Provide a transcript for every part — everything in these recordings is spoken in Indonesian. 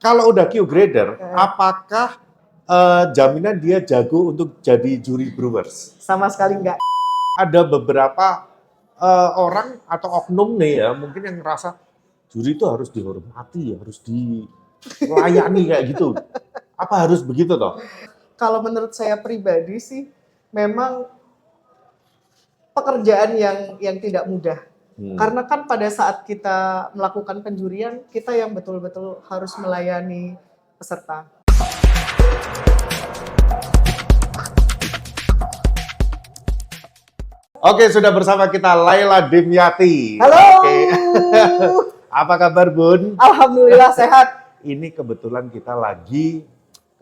Kalau udah Q grader, apakah jaminan dia jago untuk jadi juri Brewers? Sama sekali enggak. Ada beberapa orang atau oknum nih ya, mungkin yang ngerasa juri itu harus dihormati, harus dilayani kayak gitu. Apa harus begitu toh? Kalau menurut saya pribadi sih, memang pekerjaan yang tidak mudah. Karena kan pada saat kita melakukan penjurian, kita yang betul-betul harus melayani peserta. Oke, sudah bersama kita Laila Dimyati. Halo. Oke. Apa kabar, Bun? Alhamdulillah sehat. Ini kebetulan kita lagi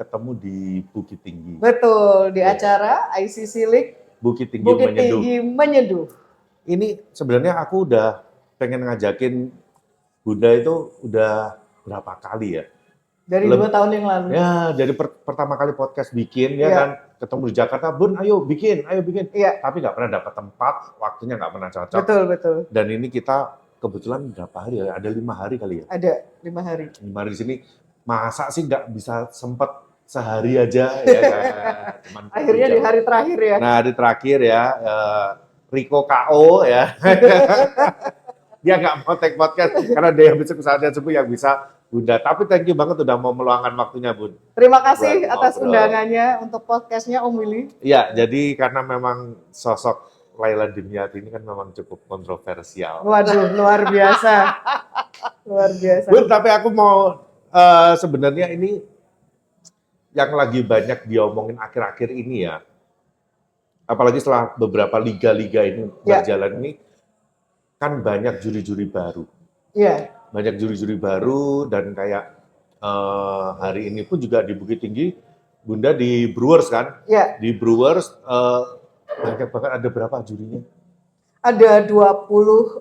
ketemu di Bukit Tinggi. Betul, di acara ICC League Bukit Tinggi Bukit Menyeduh. Tinggi Menyeduh. Ini sebenarnya aku udah pengen ngajakin Bunda itu udah berapa kali ya? Dari 2 tahun yang lalu. Ya, dari pertama kali podcast bikin ya kan, ketemu di Jakarta, Bun, ayo bikin. Iya. Tapi nggak pernah dapat tempat, waktunya nggak pernah cocok. Betul. Dan ini kita kebetulan berapa hari ya? Ada 5 hari kali ya? Ada 5 hari. 5 hari di sini, masa sih nggak bisa sempet sehari aja ya kan? Akhirnya di hari terakhir ya. Nah, hari terakhir ya, Riko KO ya. Dia nggak mau take podcast karena dia besok saatnya sepuh yang bisa Bunda. Tapi thank you banget udah mau meluangkan waktunya, Bun. Terima kasih Buat atas ngobrol. undangannya untuk podcastnya Om Willy. Iya, jadi karena memang sosok Laila Dimyati ini kan memang cukup kontroversial. Waduh, luar biasa. Luar biasa. Bun, tapi aku mau sebenarnya ini yang lagi banyak diomongin akhir-akhir ini ya. Apalagi setelah beberapa liga-liga ini berjalan ini, kan banyak juri-juri baru. Iya. Banyak juri-juri baru dan kayak hari ini pun juga di Bukit Tinggi, Bunda di Brewers kan? Iya. Di Brewers banyak banget, ada berapa jurinya? Ada 24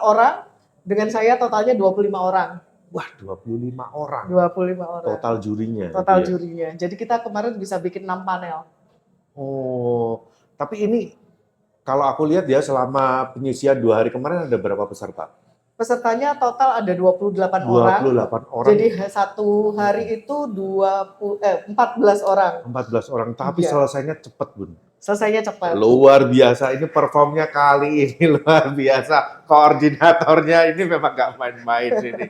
orang, dengan saya totalnya 25 orang. Wah, 25 orang. 25 orang. Total jurinya. Total Iya. jurinya. Jadi kita kemarin bisa bikin 6 panel. Oh, tapi ini kalau aku lihat ya selama penyisian 2 hari kemarin ada berapa peserta? Pesertanya total ada 28 orang. 28 orang. Jadi satu hari itu 14 orang. 14 orang, tapi Iya. selesainya cepet, Bun. Selesainya cepat. Luar biasa, ini performnya kali ini luar biasa. Koordinatornya ini memang nggak main-main ini.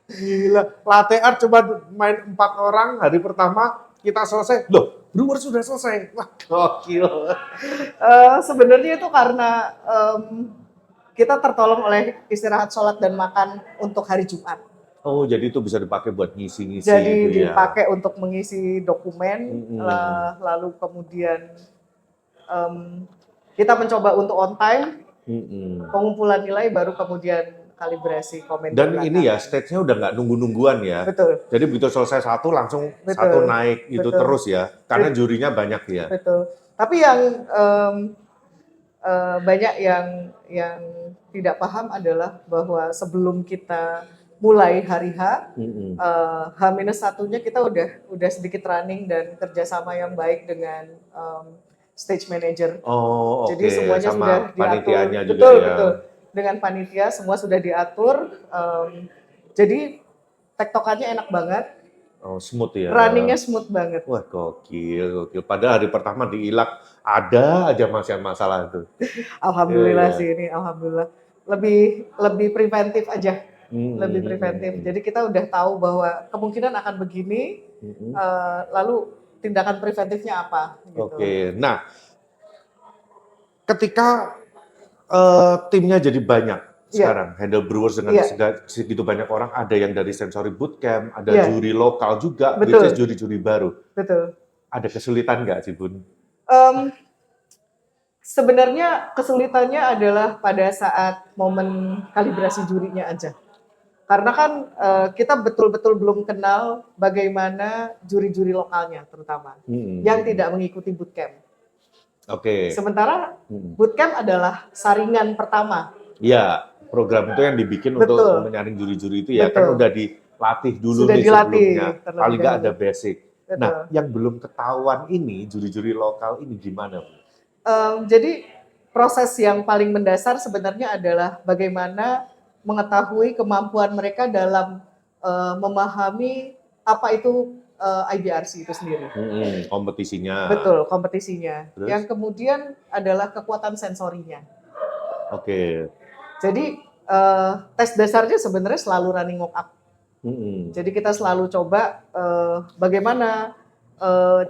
Gila, latihan cuma main 4 orang, hari pertama kita selesai. Loh, Brewers sudah selesai. Wah, gokil. Sebenarnya itu karena kita tertolong oleh istirahat sholat dan makan untuk hari Jumat. Oh, jadi itu bisa dipakai buat ngisi-ngisi. Jadi gitu ya. dipakai untuk mengisi dokumen, lalu kemudian kita mencoba untuk on time, pengumpulan nilai, baru kemudian kalibrasi komen. Dan ini ya, stage-nya udah nggak nunggu-nungguan ya. Betul. Jadi begitu selesai satu, langsung Betul. satu naik, itu Betul. terus ya. Karena jurinya banyak ya. Betul. Tapi yang banyak yang tidak paham adalah bahwa sebelum kita mulai hari H, H-1-nya kita udah sedikit running dan kerjasama yang baik dengan stage manager. Oh, oke. Jadi semuanya Sama sudah diatur. panitianya juga Betul, ya. betul. Dengan panitia semua sudah diatur. Jadi tektokannya enak banget. Oh, smooth ya. Runningnya smooth banget. Wah, gokil. Padahal hari pertama di Ilak ada aja masalah itu. Alhamdulillah Iya. sih ini, alhamdulillah. Lebih preventif aja. Lebih preventif. Jadi kita udah tahu bahwa kemungkinan akan begini, lalu tindakan preventifnya apa. Gitu. Oke, nah ketika timnya jadi banyak sekarang, handle Brewers dengan segitu banyak orang, ada yang dari sensory bootcamp, ada juri lokal juga, which is juri-juri baru. Betul. Ada kesulitan nggak sih, Bun? Sebenarnya kesulitannya adalah pada saat momen kalibrasi jurinya aja. Karena kan kita betul-betul belum kenal bagaimana juri-juri lokalnya terutama, yang tidak mengikuti bootcamp. Oke. Sementara bootcamp adalah saringan pertama. Iya, program itu yang dibikin untuk menyaring juri-juri itu ya, kan udah dilatih dulu Sudah nih dilatih, sebelumnya. Paling nggak ada basic. Nah, yang belum ketahuan ini, juri-juri lokal ini gimana, Bu? Jadi proses yang paling mendasar sebenarnya adalah bagaimana mengetahui kemampuan mereka dalam memahami apa itu IBRC itu sendiri. Kompetisinya. Betul, kompetisinya. Terus? Yang kemudian adalah kekuatan sensorinya. Oke. Jadi tes dasarnya sebenarnya selalu running mock-up. Jadi kita selalu coba bagaimana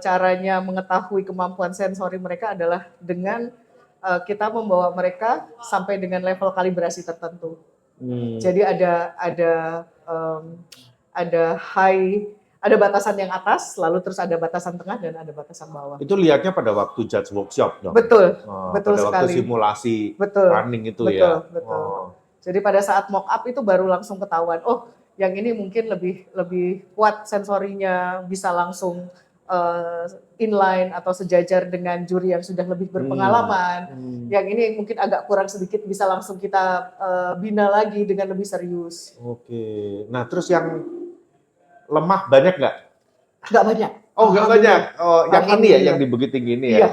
caranya mengetahui kemampuan sensori mereka adalah dengan kita membawa mereka sampai dengan level kalibrasi tertentu. Jadi ada batasan yang atas, lalu terus ada batasan tengah dan ada batasan bawah. Itu lihatnya pada waktu judge workshop dong? Betul, betul pada sekali. Waktu simulasi betul, running itu betul, ya? Betul. Jadi pada saat mock up itu baru langsung ketahuan, oh yang ini mungkin lebih kuat sensorinya, bisa langsung inline atau sejajar dengan juri yang sudah lebih berpengalaman. Yang ini mungkin agak kurang sedikit, bisa langsung kita bina lagi dengan lebih serius. Oke, nah terus yang lemah banyak nggak? Nggak banyak. Oh nggak banyak. Oh yang ini ya, yang di Bukit Tinggi ini ya? Iya.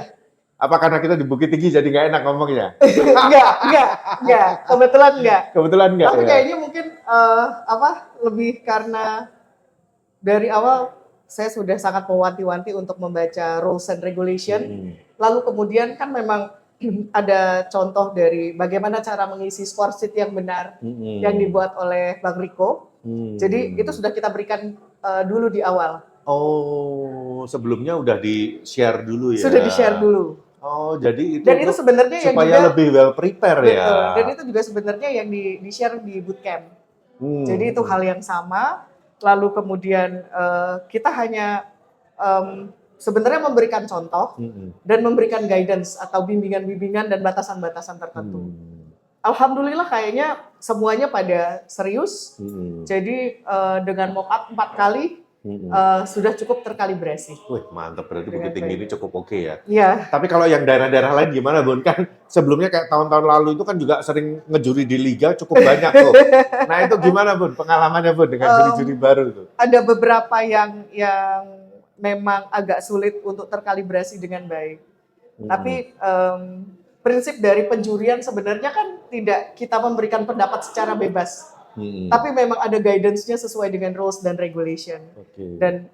Apa karena kita di Bukit Tinggi jadi nggak enak ngomongnya? Enggak. Kebetulan enggak. Kebetulan nggak. Tapi ya? kayaknya mungkin lebih karena dari awal saya sudah sangat mewanti-wanti untuk membaca rules and regulation. Lalu kemudian kan memang ada contoh dari bagaimana cara mengisi score sheet yang benar yang dibuat oleh Bang Riko. Jadi itu sudah kita berikan dulu di awal. Oh, sebelumnya udah di-share dulu ya? Sudah di-share dulu. Oh, jadi itu, dan itu sebenarnya yang supaya juga, lebih well prepare betul, ya. Dan itu juga sebenarnya yang di-share di bootcamp. Jadi itu hal yang sama. Lalu kemudian kita hanya sebenarnya memberikan contoh dan memberikan guidance atau bimbingan-bimbingan dan batasan-batasan tertentu. Alhamdulillah kayaknya semuanya pada serius. Jadi dengan mock up 4 kali sudah cukup terkalibrasi. Wih mantap, berarti Bukit Tinggi ini cukup oke ya. Iya. Tapi kalau yang daerah-daerah lain gimana Bun? Kan sebelumnya kayak tahun-tahun lalu itu kan juga sering ngejuri di liga cukup banyak tuh. Nah itu gimana Bun pengalamannya Bun dengan juri-juri baru tuh? Ada beberapa yang memang agak sulit untuk terkalibrasi dengan baik. Tapi prinsip dari penjurian sebenarnya kan tidak kita memberikan pendapat secara bebas. Tapi memang ada guidance-nya sesuai dengan rules dan regulation. Dan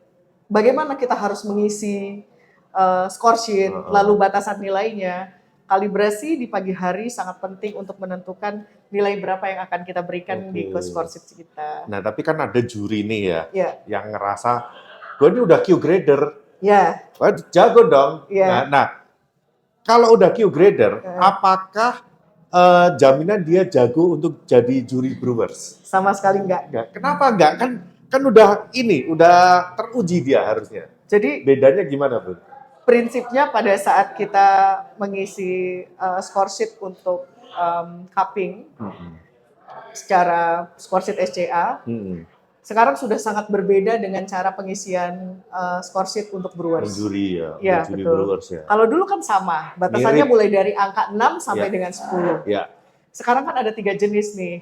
bagaimana kita harus mengisi score sheet, lalu batasan nilainya. Kalibrasi di pagi hari sangat penting untuk menentukan nilai berapa yang akan kita berikan di score sheet kita. Nah, tapi kan ada juri nih ya, yang ngerasa, gue ini udah Q grader, jago dong. Nah, kalau udah Q grader, apakah jaminan dia jago untuk jadi juri Brewers? Sama sekali enggak. Kenapa enggak? Kan udah teruji dia harusnya. Jadi bedanya gimana, Bun? Prinsipnya pada saat kita mengisi score sheet untuk cupping secara score sheet SCA, sekarang sudah sangat berbeda dengan cara pengisian score sheet untuk Brewers. Juri ya juri betul. Brewers ya. Kalau dulu kan sama, batasannya mulai dari angka 6 sampai dengan 10. Sekarang kan ada 3 jenis nih.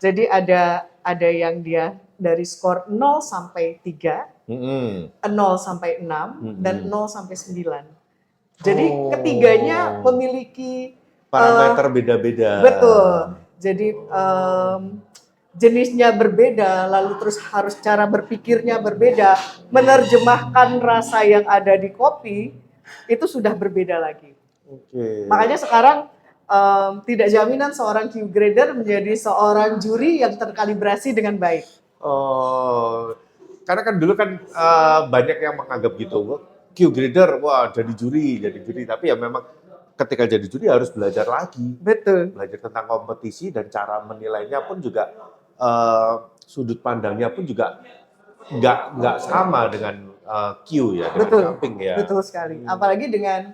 Jadi ada yang dia dari skor 0 sampai 3, 0 sampai 6, dan 0 sampai 9. Jadi ketiganya memiliki parameter beda-beda. Betul. Jadi jenisnya berbeda, lalu terus harus cara berpikirnya berbeda, menerjemahkan rasa yang ada di kopi itu sudah berbeda lagi. Makanya sekarang tidak jaminan seorang Q grader menjadi seorang juri yang terkalibrasi dengan baik. Karena kan dulu kan banyak yang menganggap gitu, Q grader, wah jadi juri, tapi ya memang ketika jadi juri harus belajar lagi. Betul. Belajar tentang kompetisi dan cara menilainya pun juga sudut pandangnya pun juga nggak sama dengan Q ya, dengan cupping ya. Betul sekali. Apalagi dengan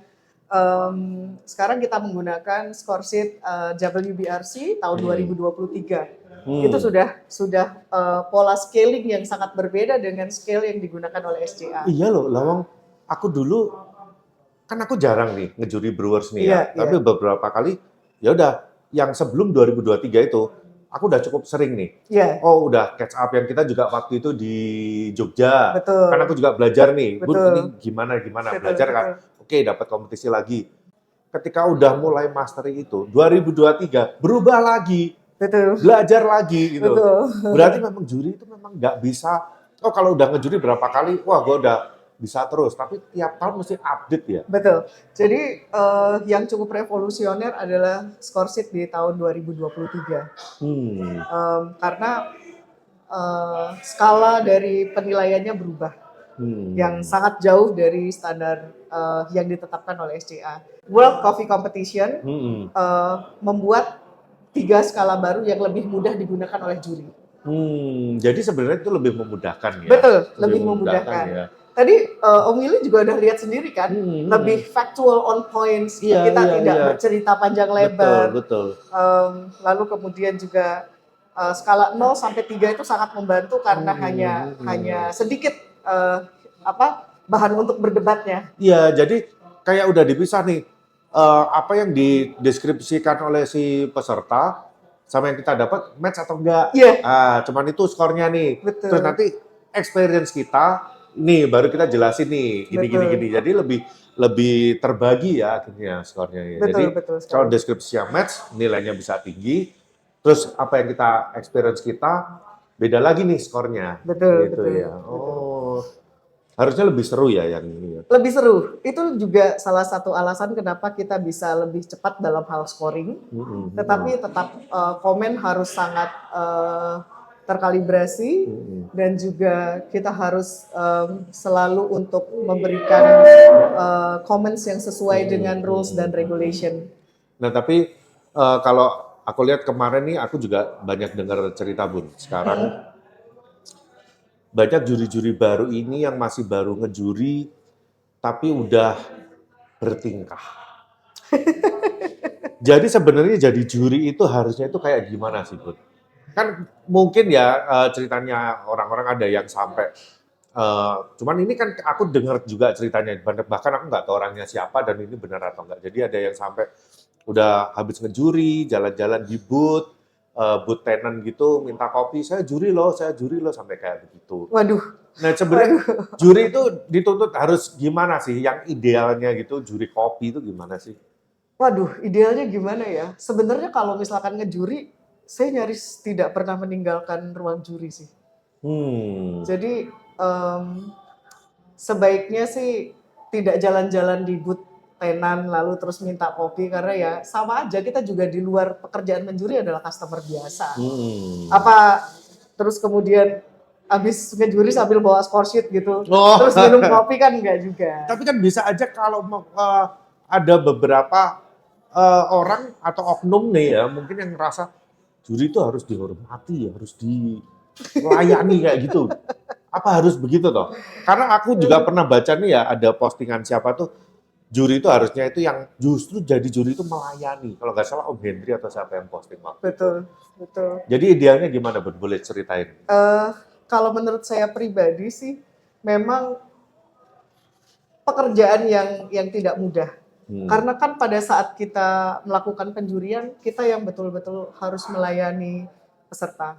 sekarang kita menggunakan score sheet WBRC tahun 2023. Itu sudah pola scaling yang sangat berbeda dengan scale yang digunakan oleh SCA. Iya loh, Lawang. Aku dulu kan aku jarang nih ngejuri Brewers nih ya. Tapi beberapa kali ya udah yang sebelum 2023 itu aku udah cukup sering nih. Oh, udah catch up yang kita juga waktu itu di Jogja. Betul. Kan aku juga belajar nih. Bun, ini gimana belajar kan. Oke, dapat kompetisi lagi. Ketika udah mulai mastery itu 2023 berubah lagi. Betul. Belajar lagi gitu. Betul. Berarti memang juri itu memang nggak bisa oh kalau udah ngejuri berapa kali, wah gue udah bisa terus. Tapi tiap tahun mesti update ya. Betul. Jadi yang cukup revolusioner adalah Scoresheet di tahun 2023. Karena skala dari penilaiannya berubah, yang sangat jauh dari standar yang ditetapkan oleh SCA. World Coffee Competition membuat 3 skala baru yang lebih mudah digunakan oleh juri. Jadi sebenarnya itu lebih memudahkan ya. Betul, lebih memudahkan. Ya. Tadi Om Willy juga udah lihat sendiri kan, lebih factual on points, kita tidak bercerita panjang lebar. Betul. Lalu kemudian juga skala 0 sampai 3 itu sangat membantu karena hanya sedikit bahan untuk berdebatnya. Iya, jadi kayak udah dipisah nih apa yang dideskripsikan oleh si peserta sama yang kita dapat match atau enggak. Cuman itu skornya nih. Betul. Terus nanti experience kita nih baru kita jelasin nih gini. Jadi lebih terbagi ya akhirnya skornya ya. Jadi kalau deskripsinya match nilainya bisa tinggi. Terus apa yang kita experience kita beda lagi nih skornya. Betul. Ya. Oh. Harusnya lebih seru ya yang ini. Lebih seru. Itu juga salah satu alasan kenapa kita bisa lebih cepat dalam hal scoring. Tetapi tetap komen harus sangat terkalibrasi dan juga kita harus selalu untuk memberikan comments yang sesuai dengan rules dan regulation. Nah tapi kalau aku lihat kemarin nih aku juga banyak dengar cerita Bun. Sekarang banyak juri-juri baru ini yang masih baru ngejuri tapi udah bertingkah. Jadi sebenarnya jadi juri itu harusnya itu kayak gimana sih Bun? Kan mungkin ya ceritanya orang-orang ada yang sampai cuman ini kan aku dengar juga ceritanya, bahkan aku nggak tahu orangnya siapa dan ini benar atau enggak. Jadi ada yang sampai udah habis ngejuri, jalan-jalan di booth tenan gitu, minta kopi, saya juri loh sampai kayak begitu. Waduh. Nah sebenarnya juri itu dituntut harus gimana sih? Yang idealnya gitu juri kopi itu gimana sih? Waduh, idealnya gimana ya? Sebenarnya kalau misalkan ngejuri, saya nyaris tidak pernah meninggalkan ruang juri sih. Jadi sebaiknya sih tidak jalan-jalan di booth tenan lalu terus minta kopi karena ya sama aja kita juga di luar pekerjaan menjuri adalah customer biasa. Apa terus kemudian habis ngejuri sambil bawa scoresheet gitu, terus minum kopi kan enggak juga. Tapi kan bisa aja kalau ada beberapa orang atau oknum nih ya mungkin yang ngerasa juri itu harus dihormati, harus dilayani kayak gitu. Apa harus begitu toh? Karena aku juga pernah baca nih ya ada postingan siapa tuh juri itu harusnya itu yang justru jadi juri itu melayani. Kalau nggak salah Om Hendri atau siapa yang posting waktu Betul. Jadi idealnya gimana Bun? Boleh ceritain? Kalau menurut saya pribadi sih memang pekerjaan yang tidak mudah. Karena kan pada saat kita melakukan penjurian, kita yang betul-betul harus melayani peserta.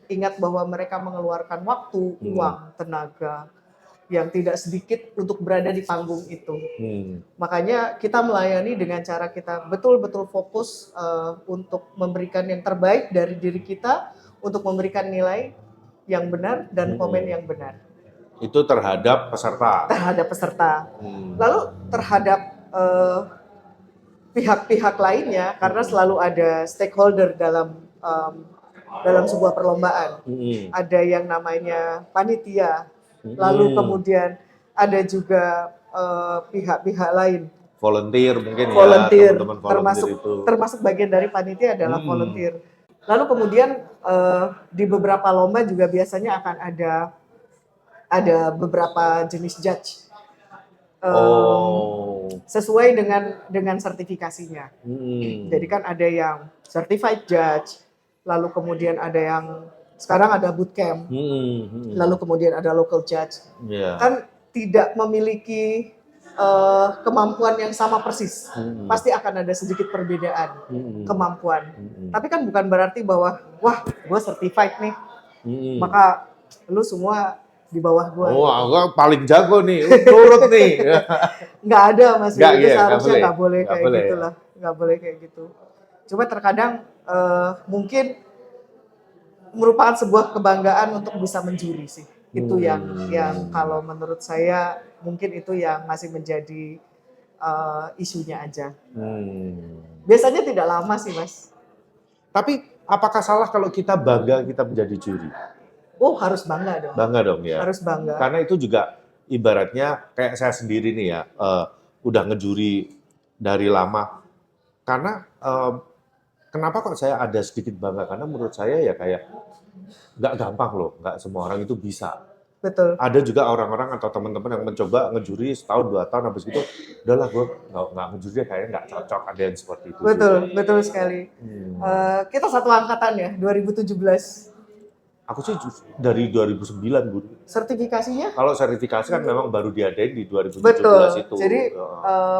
Ingat bahwa mereka mengeluarkan waktu, uang, tenaga yang tidak sedikit untuk berada di panggung itu. Makanya kita melayani dengan cara kita betul-betul fokus untuk memberikan yang terbaik dari diri kita, untuk memberikan nilai yang benar dan komen yang benar. Itu terhadap peserta? Terhadap peserta. Lalu terhadap pihak-pihak lainnya, karena selalu ada stakeholder dalam sebuah perlombaan. Ada yang namanya panitia, lalu kemudian ada juga pihak-pihak lain. Volunteer mungkin volunteer, ya, teman-teman volunteer termasuk bagian dari panitia adalah volunteer. Lalu kemudian di beberapa lomba juga biasanya akan ada beberapa jenis judge. Sesuai dengan sertifikasinya. Jadi kan ada yang certified judge, lalu kemudian ada yang sekarang ada bootcamp, lalu kemudian ada local judge. Kan tidak memiliki kemampuan yang sama persis. Pasti akan ada sedikit perbedaan kemampuan. Tapi kan bukan berarti bahwa wah, gue certified nih, maka lu semua di bawah gue. Gue paling jago nih, turut nih. Nggak ada Mas, itu seharusnya nggak boleh kayak boleh, gitulah, nggak boleh kayak gitu. Cuma terkadang mungkin merupakan sebuah kebanggaan untuk bisa menjuri sih. Itu yang kalau menurut saya mungkin itu yang masih menjadi isunya aja. Biasanya tidak lama sih, Mas. Tapi apakah salah kalau kita bangga kita menjadi juri? Oh, harus bangga dong. Bangga dong ya. Harus bangga. Karena itu juga ibaratnya kayak saya sendiri nih ya, udah ngejuri dari lama. Karena kenapa kok saya ada sedikit bangga? Karena menurut saya ya kayak nggak gampang loh, nggak semua orang itu bisa. Betul. Ada juga orang-orang atau teman-teman yang mencoba ngejuri setahun 2 tahun, habis itu udahlah gue nggak ngejuri deh, kayaknya nggak cocok, ada yang seperti itu. Betul, betul sekali. Kita satu angkatan ya, 2017. Aku sih dari 2009, Bu. Sertifikasinya? Kalau sertifikasi kan memang baru diadain di 2017 Betul. itu. Jadi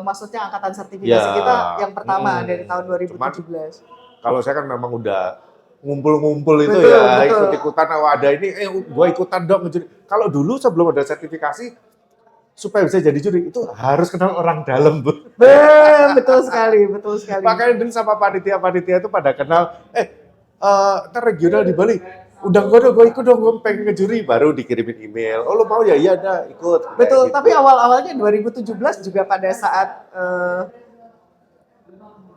maksudnya angkatan sertifikasi Ya. kita yang pertama dari tahun 2017. Kalau saya kan memang udah ngumpul-ngumpul itu Betul, ya, betul. ikut-ikutan, ada ini, gue ikutan dong ngejuri. Kalau dulu sebelum ada sertifikasi, supaya bisa jadi juri, itu harus kenal orang dalam, Bu. Betul sekali, betul sekali. Makanya dulu sama panitia-panitia itu pada kenal, ntar regional di Bali, udah gue ikut dong, gue pengen ngejuri, baru dikirimin email, oh lo mau ya, iya dah ikut. Betul, gitu. tapi awal-awalnya 2017 juga pada saat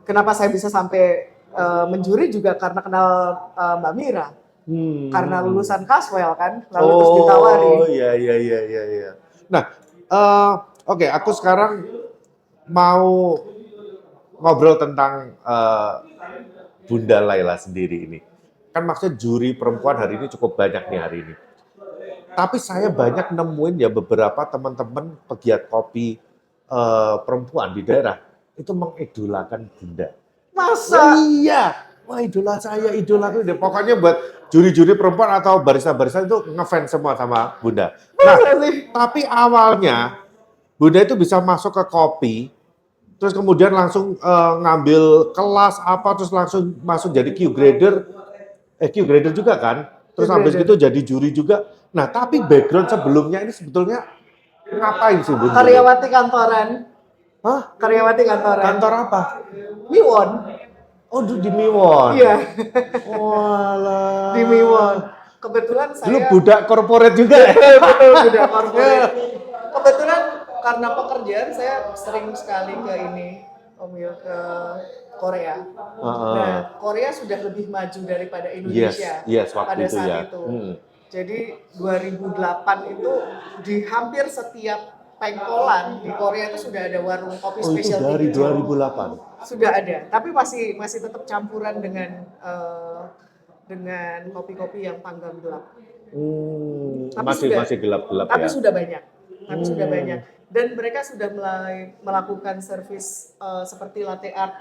kenapa saya bisa sampai menjuri juga karena kenal Mbak Mira. Karena lulusan Caswell kan, lalu terus ditawari. Oh iya. Nah, oke, aku sekarang mau ngobrol tentang Bunda Laila sendiri ini. Kan maksudnya juri perempuan hari ini cukup banyak nih hari ini. Tapi saya banyak nemuin ya beberapa teman-teman pegiat kopi perempuan di daerah itu mengidolakan Bunda. Masa? Iya, wah idola saya, idola aku. Pokoknya buat juri-juri perempuan atau barista-barista itu ngefans semua sama Bunda. Nah, tapi awalnya Bunda itu bisa masuk ke kopi, terus kemudian langsung ngambil kelas apa, terus langsung masuk jadi Q grader juga kan. Terus habis itu jadi juri juga. Nah, tapi background sebelumnya ini sebetulnya ngapain sih Bunda? Karyawati kantoran. Hah? Karyawati kantoran. Kantor apa? Miwon. Oh, di Miwon. Iya. Walah. Di Miwon. Kebetulan saya Dulu budak korporat juga ya? betul budak korporat. Kebetulan karena pekerjaan saya sering sekali ke ke Korea. Nah, Korea sudah lebih maju daripada Indonesia pada saat itu. Jadi 2008 itu di hampir setiap pengkolan di Korea itu sudah ada warung kopi specialty. Dari 2008? Sudah ada, tapi masih tetap campuran dengan kopi-kopi yang panggang gelap. Masih gelap-gelap ya? Tapi sudah banyak. Dan mereka sudah mulai melakukan servis seperti latte art.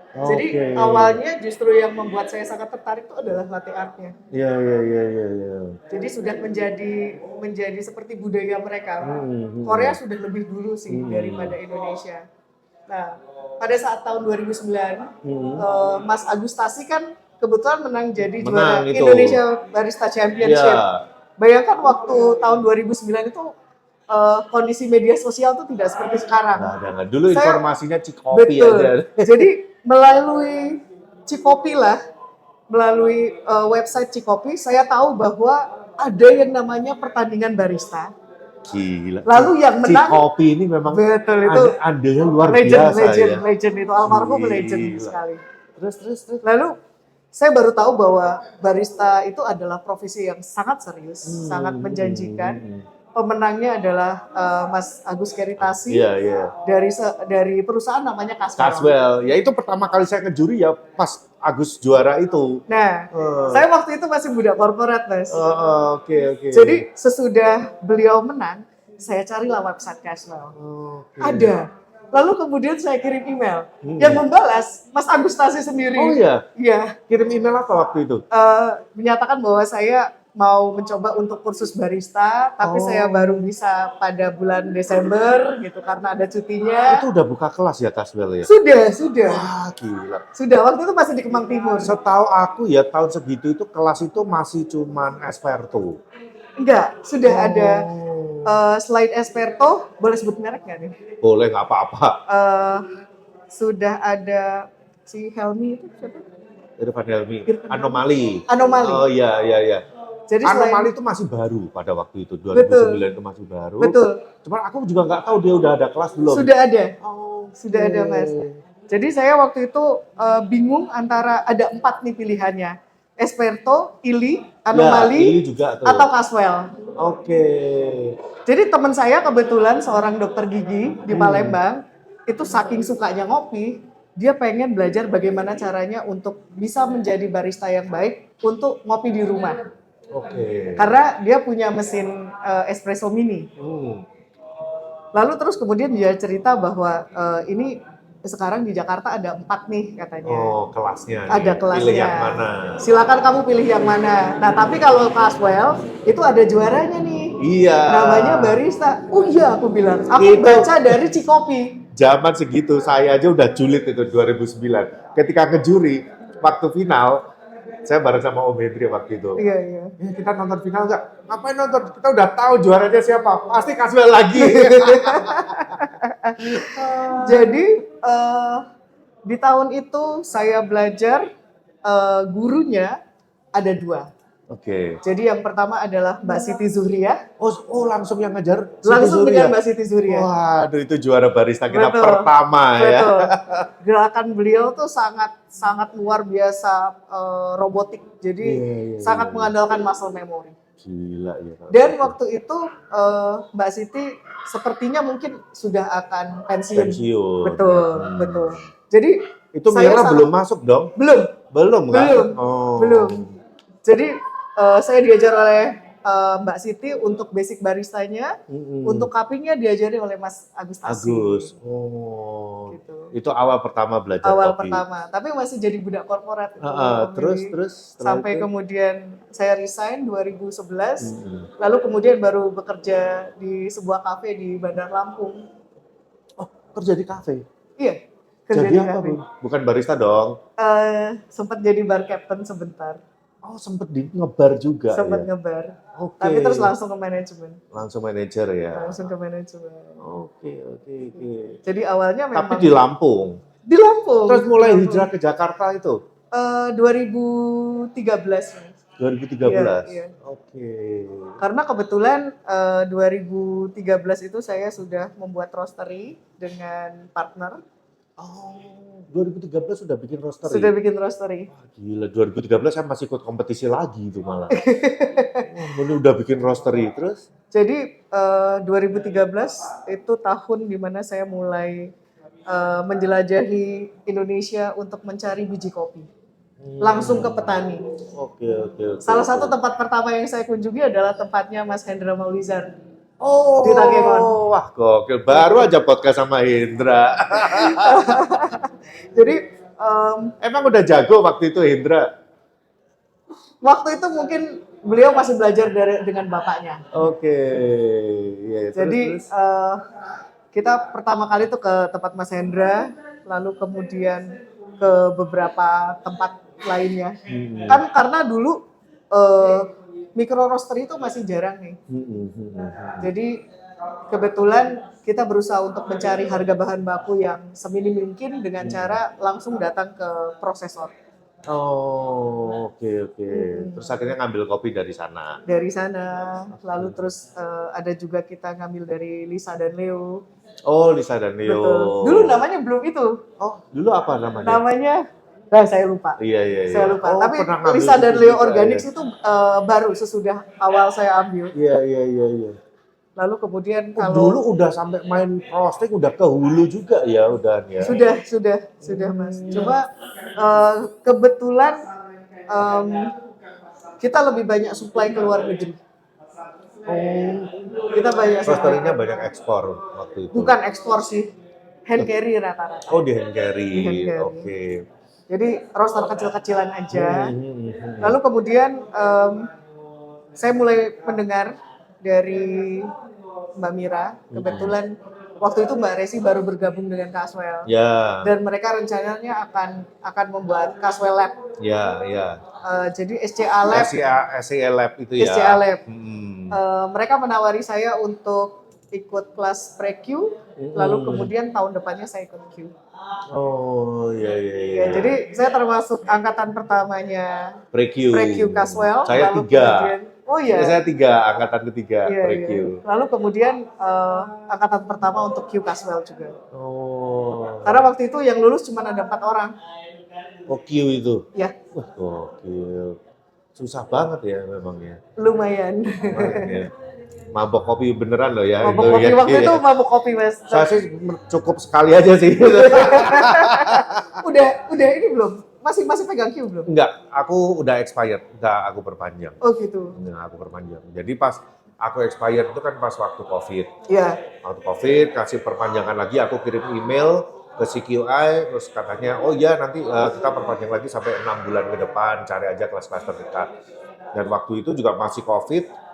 Jadi awalnya justru yang membuat saya sangat tertarik itu adalah latte artnya. Iya. Jadi sudah menjadi seperti budaya mereka. Korea sudah lebih dulu sih daripada Indonesia. Nah, pada saat tahun 2009, Mas Agustasi kan kebetulan menang jadi juara Indonesia Barista Championship. Bayangkan waktu tahun 2009 itu kondisi media sosial itu tidak seperti sekarang. Nah, dulu informasinya Cikopi aja. Jadi melalui Cikopi melalui website Cikopi, saya tahu bahwa ada yang namanya pertandingan barista. Gila. Lalu yang menang Cikopi ini memang betul itu andilnya luar biasa ya. Legend itu almarhum legend sekali. Terus. Lalu saya baru tahu bahwa barista itu adalah profesi yang sangat serius, sangat menjanjikan. Pemenangnya adalah Mas Agus Keritasi dari perusahaan namanya Caswell. Ya itu pertama kali saya ke juri ya pas Agus juara itu. Nah, saya waktu itu masih budak korporat, Mas. Oke. Jadi sesudah beliau menang, saya carilah website Caswell. Ada. Lalu kemudian saya kirim email. Yang membalas Mas Agustasi sendiri. Oh iya? Iya. Kirim email apa waktu itu? Menyatakan bahwa saya mau mencoba untuk kursus barista, tapi saya baru bisa pada bulan Desember gitu karena ada cutinya. Itu udah buka kelas ya Caswell ya? Sudah. Wah, gila. Sudah, waktu itu masih di Kemang Timur. Setahu aku ya tahun segitu itu kelas itu masih cuman Esperto. Enggak, sudah ada selain Esperto, boleh sebut merek nggak nih? Boleh, nggak apa-apa. Sudah ada si Helmi itu siapa? Irfan Helmi. Anomali. Anomali. Oh iya. Jadi Anomali itu masih baru pada waktu itu, 2009 betul, itu masih baru. betul. Cuman aku juga nggak tahu dia udah ada kelas belum. Sudah ada, Oh, sudah ada Mas. Jadi saya waktu itu bingung antara ada 4 nih pilihannya. Esperto, Ili, Ili Anomali, juga tuh. atau Caswell. Oke. Jadi teman saya kebetulan seorang dokter gigi di Palembang, itu saking sukanya ngopi, dia pengen belajar bagaimana caranya untuk bisa menjadi barista yang baik untuk ngopi di rumah. Oke. Karena dia punya mesin espresso mini. Lalu terus kemudian dia cerita bahwa ini sekarang di Jakarta ada 4 nih katanya. Oh, kelasnya. Ada kelasnya. Pilih yang mana? Silakan kamu pilih yang mana. Nah, tapi kalau Caswell itu ada juaranya nih. Iya. Namanya barista. Oh iya, aku bilang. Aku baca dari Cikopi. Zaman segitu saya aja udah julid itu 2009. Ketika ke juri waktu final, saya bareng sama Om Hendri waktu itu. Iya, iya. Kita nonton final nggak? Ngapain nonton? Kita udah tahu juaranya siapa. Pasti Caswell lagi. Jadi di tahun itu saya belajar gurunya ada 2. Oke. Jadi yang pertama adalah Mbak Siti Zuhriah. Oh langsung yang ngejar Langsung dengan Mbak Siti Zuhriah. Waduh, itu juara barista kita Betul, pertama ya. betul. Gerakan beliau tuh sangat luar biasa robotik. Jadi sangat mengandalkan muscle memory. Gila ya. Dan waktu itu Mbak Siti sepertinya mungkin sudah akan pensiun. Betul, betul. Jadi itu Mira belum masuk dong? Belum kan? Belum. Jadi saya diajar oleh Mbak Siti untuk basic baristanya, untuk cuppingnya diajari oleh Mas Agus Tassi. Oh, gitu. Itu awal pertama belajar awal kopi. Pertama, tapi masih jadi budak korporat. Terus sampai itu, kemudian saya resign 2011, lalu kemudian baru bekerja di sebuah kafe di Bandar Lampung. Oh, kerja di kafe? Iya, kerja jadi di apa, kafe. Bu? Bukan barista dong? Sempat jadi bar captain sebentar. Oh, sempat di ngebar juga. Sempat ngebar. Oke. Tapi terus langsung ke manajemen. Langsung manajer ya. Langsung ke manajemen. Oke. Jadi awalnya memang. Tapi di Lampung. Di Lampung. Terus mulai hijrah ke Jakarta itu? 2013. 2013. Iya. Oke. Karena kebetulan 2013 itu saya sudah membuat roastery dengan partner. Oh, 2013 sudah bikin roastery? Sudah bikin roastery. Wah, gila, 2013 saya masih ikut kompetisi lagi itu malah. Ini udah bikin roastery terus? Jadi 2013 itu tahun dimana saya mulai menjelajahi Indonesia untuk mencari biji kopi. Langsung ke petani. Oke. Salah satu tempat pertama yang saya kunjungi adalah tempatnya Mas Hendra Maulizar. Oh, di Takengon. Wah gokil, baru aja podcast sama Hendra. Jadi emang udah jago waktu itu Hendra? Waktu itu mungkin beliau masih belajar dengan bapaknya. Oke. Jadi kita pertama kali tuh ke tempat Mas Hendra, lalu kemudian ke beberapa tempat lainnya. Kan karena dulu micro roastery itu masih jarang nih. Jadi kebetulan kita berusaha untuk mencari harga bahan baku yang seminim mungkin dengan cara langsung datang ke prosesor. Oh, oke. Terus akhirnya ngambil kopi dari sana. Dari sana, lalu terus ada juga kita ngambil dari Lisa dan Leo. Oh, Lisa dan Leo. Betul. Dulu namanya belum itu. Oh, dulu apa namanya? Namanya, saya lupa. Iya. Saya lupa. Oh, tapi pernah Lisa dan Leo Organics ya. itu baru sesudah awal saya ambil. Iya. Lalu kemudian kalau dulu udah sampai main roasting udah ke hulu juga ya udah ya. Sudah Mas. Cuma kebetulan kita lebih banyak supply ke luar negeri. Kita banyak roastery-nya banyak ekspor waktu itu. Bukan ekspor sih. Hand carry rata-rata. Oh, di hand carry. Oke. Jadi roaster kecil-kecilan aja. Lalu kemudian saya mulai mendengar dari Mbak Mira, kebetulan waktu itu Mbak Resi baru bergabung dengan Caswell. Ya. Dan mereka rencananya akan membuat Caswell Lab. Ya. Jadi SCA Lab. SCA Lab itu ya. SCA Lab. Mereka menawari saya untuk ikut kelas pre-Q, lalu kemudian tahun depannya saya ikut Q. Oh, iya. Ya, jadi saya termasuk angkatan pertamanya Pre-Q. pre-Q Caswell. Saya lalu 3. Kemudian, oh iya. Saya 3, angkatan ketiga Iya, pre-Q. iya. Lalu kemudian angkatan pertama untuk Q Caswell juga. Oh. Karena waktu itu yang lulus cuma ada 4 orang. Oh, Q itu? Ya. Wah, gokil. Susah banget ya memang ya. Lumayan. Ya. Mabok kopi beneran loh ya. Mabok kopi waktu itu mabok kopi Mas. Saya sih cukup sekali aja sih. udah ini belum? Masih pegang Q belum? Enggak, aku udah expired, enggak aku perpanjang. Oh gitu. Enggak aku perpanjang. Jadi pas aku expired itu kan pas waktu COVID. Iya. Waktu COVID kasih perpanjangan lagi, aku kirim email ke CQI terus katanya oh iya nanti kita perpanjang lagi sampai 6 bulan ke depan, cari aja kelas-kelas terdekat. Dan waktu itu juga masih COVID.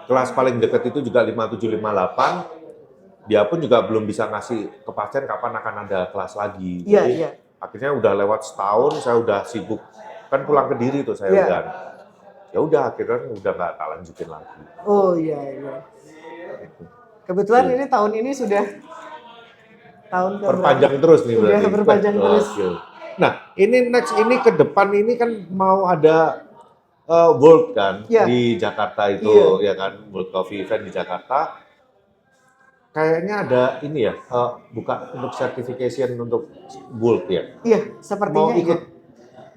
Kelas paling dekat itu juga 5758. Dia pun juga belum bisa ngasih kepastian kapan akan ada kelas lagi. Iya, Jadi, iya. akhirnya udah lewat setahun, saya udah sibuk. Kan pulang ke Diri tuh saya Iya. udah. Ya udah akhirnya udah nggak tak lanjutin lagi. Oh iya. Kebetulan ini tahun ini sudah tahun ke Perpanjang terus nih Udah berarti. berpanjang terus. Nah, ini next ini ke depan ini kan mau ada World kan Iya. di Jakarta itu ya kan, World Coffee Event di Jakarta. Kayaknya ada ini ya, buka untuk certification untuk World ya. Iya, sepertinya Mau ikut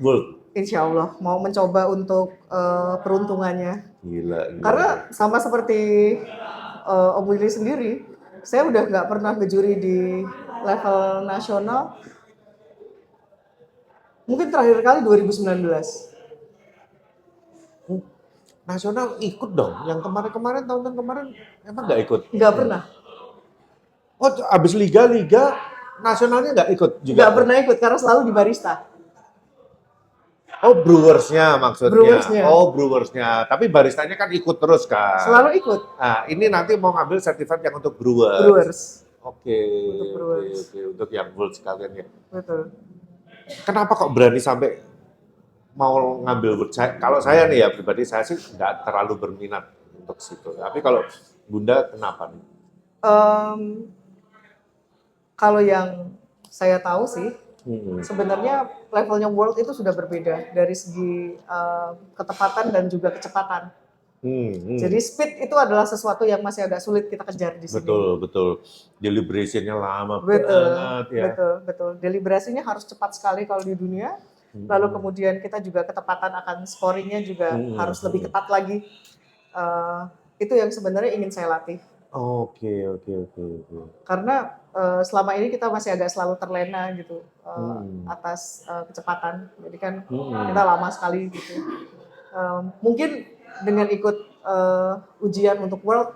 World. Insya Allah mau mencoba untuk peruntungannya. Gila. Karena sama seperti Om Willy sendiri, saya udah nggak pernah ngejuri di level nasional. Mungkin terakhir kali 2019. Nasional ikut dong. Yang kemarin-kemarin tahun kemarin emang nggak ikut? Nggak pernah. Oh, abis liga nasionalnya nggak ikut juga? Nggak pernah ikut karena selalu di barista. Oh, brewersnya maksudnya. Brewersnya. Oh, brewersnya. Tapi baristanya kan ikut terus kan? Selalu ikut. Nah, ini nanti mau ngambil sertifikat yang untuk brewers. Brewers. Oke. Untuk brewers. Oke. Untuk yang World sekalian ya. Betul. Kenapa kok berani sampai mau ngambil World? Kalau saya nih ya pribadi, saya sih nggak terlalu berminat untuk situ. Tapi kalau Bunda kenapa nih? Kalau yang saya tahu sih, sebenarnya levelnya World itu sudah berbeda dari segi ketepatan dan juga kecepatan. Jadi speed itu adalah sesuatu yang masih agak sulit kita kejar di sini. Betul. Deliberationnya lama banget ya. Betul. Deliberasinya harus cepat sekali kalau di dunia. Lalu kemudian kita juga ketepatan akan scoringnya juga harus lebih ketat lagi. Itu yang sebenarnya ingin saya latih. Oke. Karena selama ini kita masih agak selalu terlena gitu atas kecepatan. Jadi kan kita lama sekali gitu. Mungkin dengan ikut ujian untuk World,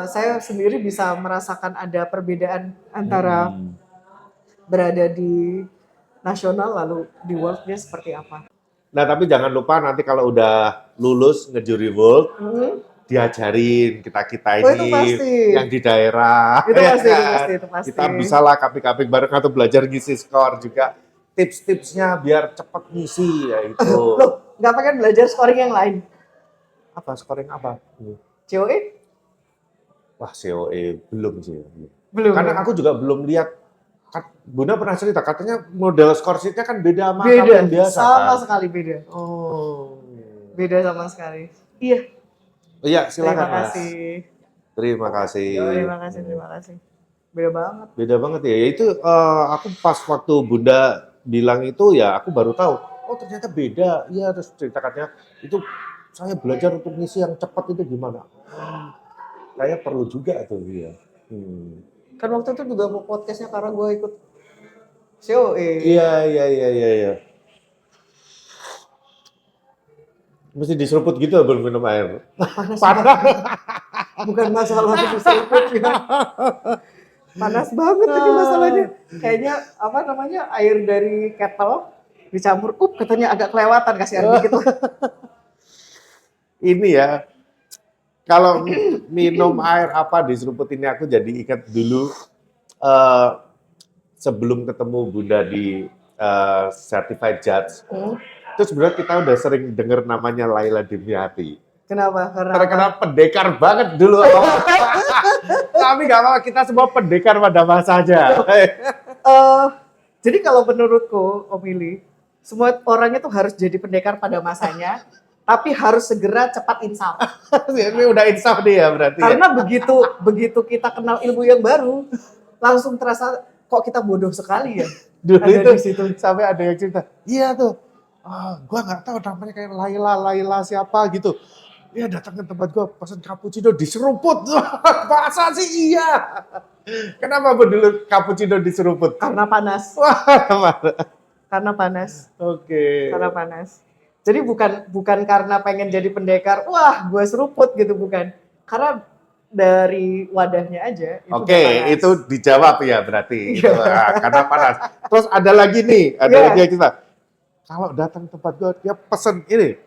saya sendiri bisa merasakan ada perbedaan antara berada di nasional lalu di World-nya seperti apa. Nah, tapi jangan lupa nanti kalau udah lulus ngejuri World, diajarin kita Oh, itu ini pasti. yang di daerah. Itu pasti. Kita bisa lah kapik-kapik bareng atau belajar ngisi skor juga. Tips-tipsnya biar cepet ngisi ya itu. Loh, nggak pengen belajar scoring yang lain? Apa scoring apa? COE? Wah, COE belum sih. Belum. Karena aku juga belum lihat. Bunda pernah cerita katanya model skor sheet-nya kan beda sama yang biasa sama kan? sekali beda. Oh. Beda sama sekali. Iya. Iya, silakan Terima kasih. Mas. Terima kasih. Beda banget ya. Itu aku pas waktu Bunda bilang itu ya aku baru tahu. Oh, ternyata beda. Iya, terus cerita katanya itu saya belajar untuk ngisi yang cepat itu gimana? Saya perlu juga tuh dia. Kan waktu itu juga mau podcastnya karena gue ikut COE. Iya. Mesti diseruput gitu belum minum air. Panas. Bukan masalah diseruput ya. Panas banget ini masalahnya. Kayaknya air dari kettle dicampur, katanya agak kelewatan kasih air dikit. Ini ya, kalau minum air apa diseruput ini aku jadi ingat dulu sebelum ketemu Bunda di Certified Judge. Terus sebenarnya kita udah sering dengar namanya Laila Dimyati. Kenapa? Terkenal pendekar banget dulu. Tapi nggak apa-apa, kita semua pendekar pada masanya. Eh, jadi kalau menurutku, Om Willy, semua orang itu harus jadi pendekar pada masanya, tapi harus segera cepat insaf. Ini udah insaf nih ya berarti. Karena begitu kita kenal ilmu yang baru, langsung terasa kok kita bodoh sekali ya. Dulu Ada itu di situ. sampai ada yang cerita, iya tuh, gua nggak tahu namanya kayak Laila siapa gitu. Dia datang ke tempat gua pesan cappuccino diseruput. Masa sih iya? Kenapa Bu dulu cappuccino diseruput? Karena panas. Wah, Karena panas. oke. Karena panas. Jadi bukan karena pengen jadi pendekar, wah gue seruput gitu, bukan. Karena dari wadahnya aja itu Oke, udah panas. itu dijawab ya berarti. Iya. Karena panas. Terus ada lagi nih, ada Iya. lagi yang kita. Kalau datang tempat gua, dia pesen ini.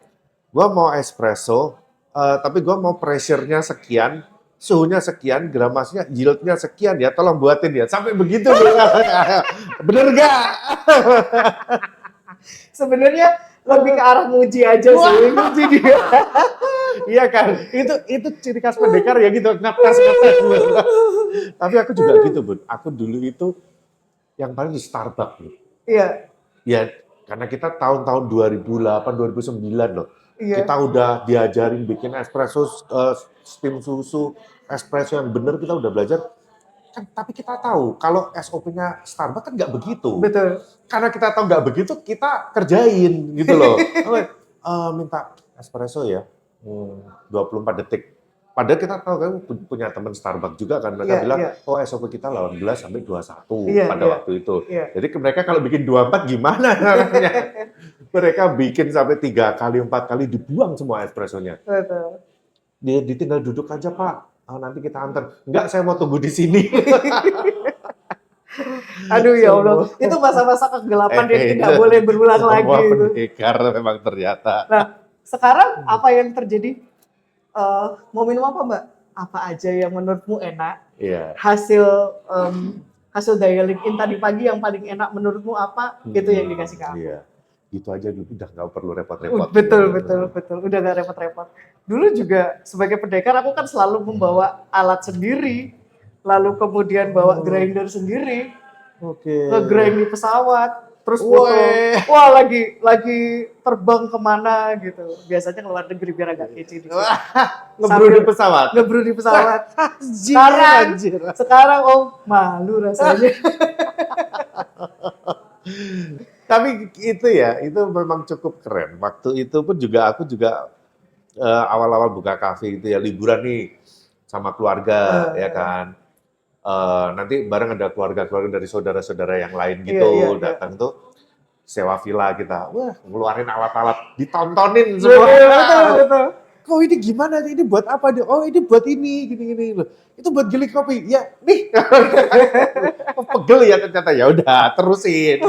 Gua mau espresso, tapi gua mau pressure-nya sekian, suhunya sekian, gramasinya, yield-nya sekian ya, tolong buatin ya. Sampai begitu. Bener nggak? Sebenarnya lebih ke arah muji aja Wah. sih, muji dia. Iya kan? Itu ciri khas pendekar ya gitu, ngetes. Tapi aku juga gitu, Bun. Aku dulu itu yang paling di Starbucks. Bun. Iya, Ya, karena kita tahun-tahun 2008, 2009 loh. iya. Kita udah diajarin bikin espresso, steam susu, espresso yang bener kita udah belajar. Kan, tapi kita tahu kalau SOP-nya Starbucks kan nggak begitu. Betul. Karena kita tahu nggak begitu, kita kerjain gitu loh. Minta espresso ya, 24 detik. Padahal kita tahu kan punya teman Starbucks juga kan, mereka Iya, bilang, iya. oh SOP kita 18 sampai 21 Iya, pada iya. waktu itu. Iya. Jadi mereka kalau bikin 24 gimana caranya? Mereka bikin sampai 3 kali, 4 kali dibuang semua espressonya. Betul. Dia ditinggal duduk aja Pak, nanti kita antar. Enggak, saya mau tunggu di sini. Aduh ya Allah, itu masa-masa kegelapan yang tidak boleh berulang lagi. Semua Itu. pendekar memang ternyata. Nah, sekarang apa yang terjadi? Mau minum apa Mbak? Apa aja yang menurutmu enak? Iya. Hasil dialing in tadi pagi yang paling enak menurutmu apa? Itu yang dikasih ke aku. Iya. Gitu aja dulu, udah nggak perlu repot-repot. Betul. Udah gak repot-repot. Dulu juga sebagai pendekar aku kan selalu membawa alat sendiri, lalu kemudian bawa grinder sendiri, Oke. nge-grind di pesawat, terus Weh. foto, wah lagi terbang kemana gitu. Biasanya keluar negeri biar agak kece dikit. Ngebrew di pesawat. Ngebrew di pesawat. Anjir. Sekarang malu rasanya. Tapi itu ya, itu memang cukup keren. Waktu itu pun juga aku juga awal-awal buka kafe itu ya liburan nih sama keluarga ya kan. Nanti bareng ada keluarga-keluarga dari saudara-saudara yang lain gitu Iya. datang tuh sewa villa kita. Wah, ngeluarin alat-alat, ditontonin semua. Betul. Kok ini gimana? Ini buat apa? Oh, ini buat ini, gini-gini loh. Itu buat giling kopi. Ya, nih. Oh, pegel ya ternyata. Ya udah, terusin.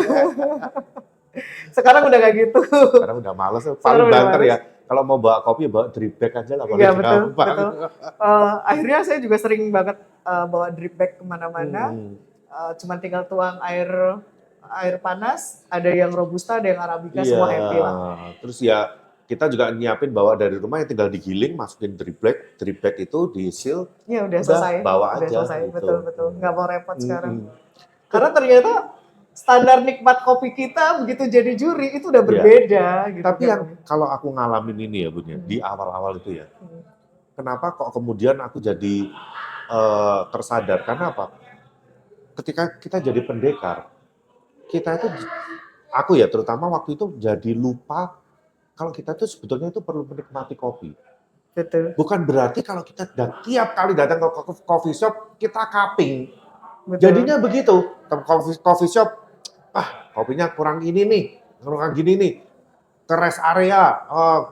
Sekarang udah gak gitu. Sekarang udah males, paling udah banter males. ya. Kalau mau bawa kopi, bawa drip bag aja lah. Iya paling betul. gampang. Akhirnya saya juga sering banget bawa drip bag kemana-mana. Hmm. Cuman tinggal tuang air panas. Ada yang robusta, ada yang arabica, Iya. semua happy lah. Terus ya kita juga nyiapin bawa dari rumah yang tinggal digiling, masukin drip bag itu di seal. Ya udah selesai. bawa Udah aja. selesai. gitu. Betul. Nggak mau repot sekarang. Hmm. Karena ternyata standar nikmat kopi kita begitu jadi juri itu udah berbeda. Gitu, Tapi kan. yang kalau aku ngalamin ini ya Bun ya, di awal-awal itu ya, kenapa kok kemudian aku jadi tersadar? Karena apa? Ketika kita jadi pendekar, kita itu, aku ya terutama waktu itu jadi lupa kalau kita tuh sebetulnya itu perlu menikmati kopi. Betul. Bukan berarti kalau kita tiap kali datang ke coffee shop, kita cupping. Betul. Jadinya begitu, coffee shop, kopinya kurang ini nih, kurang gini nih, ke rest area,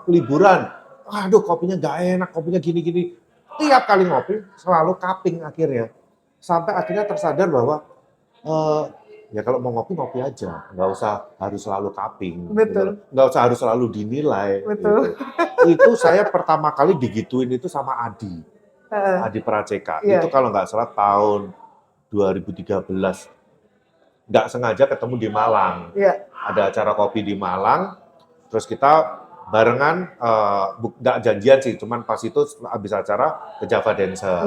liburan, aduh kopinya nggak enak, kopinya gini-gini. Tiap kali ngopi selalu cupping akhirnya. Sampai akhirnya tersadar bahwa ya kalau mau ngopi aja, nggak usah harus selalu cupping. Betul. Gitu. Nggak usah harus selalu dinilai. Betul. Gitu. Itu saya pertama kali digituin itu sama Adi Praceka. Iya. Itu kalau nggak salah tahun 2013. Nggak sengaja ketemu di Malang. Iya. Ada acara kopi di Malang, terus kita barengan, nggak janjian sih, cuman pas itu habis acara ke Java Dancer,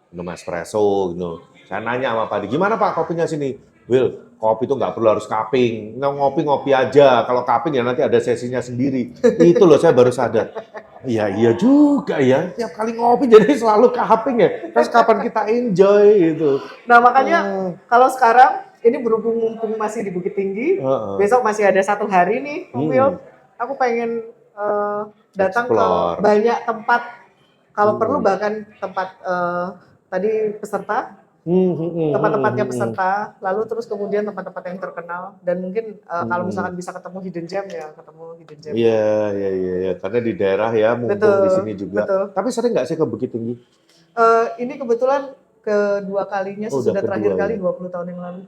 minum espresso gitu. Saya nanya sama Pak, gimana Pak kopinya sini? Will, kopi itu nggak perlu harus cupping, ngopi-ngopi aja. Kalau cupping ya nanti ada sesinya sendiri. Itu loh saya baru sadar. Iya, iya juga ya. Tiap kali ngopi jadi selalu cupping ya. Terus kapan kita enjoy gitu. Nah makanya kalau sekarang ini berhubung mumpung masih di Bukit Tinggi, besok masih ada 1 hari nih, Will. Aku pengen datang ke Explore. banyak tempat. Kalau perlu bahkan tempat tadi peserta, tempat-tempatnya peserta, lalu terus kemudian tempat-tempat yang terkenal, dan mungkin kalau misalkan bisa ketemu hidden gem ya ketemu hidden gem. Iya. Karena di daerah ya, mumpung di sini juga. Betul. Tapi sering nggak sih ke Bukit Tinggi? Ini kebetulan kedua kalinya sesudah terakhir kali 20 tahun yang lalu.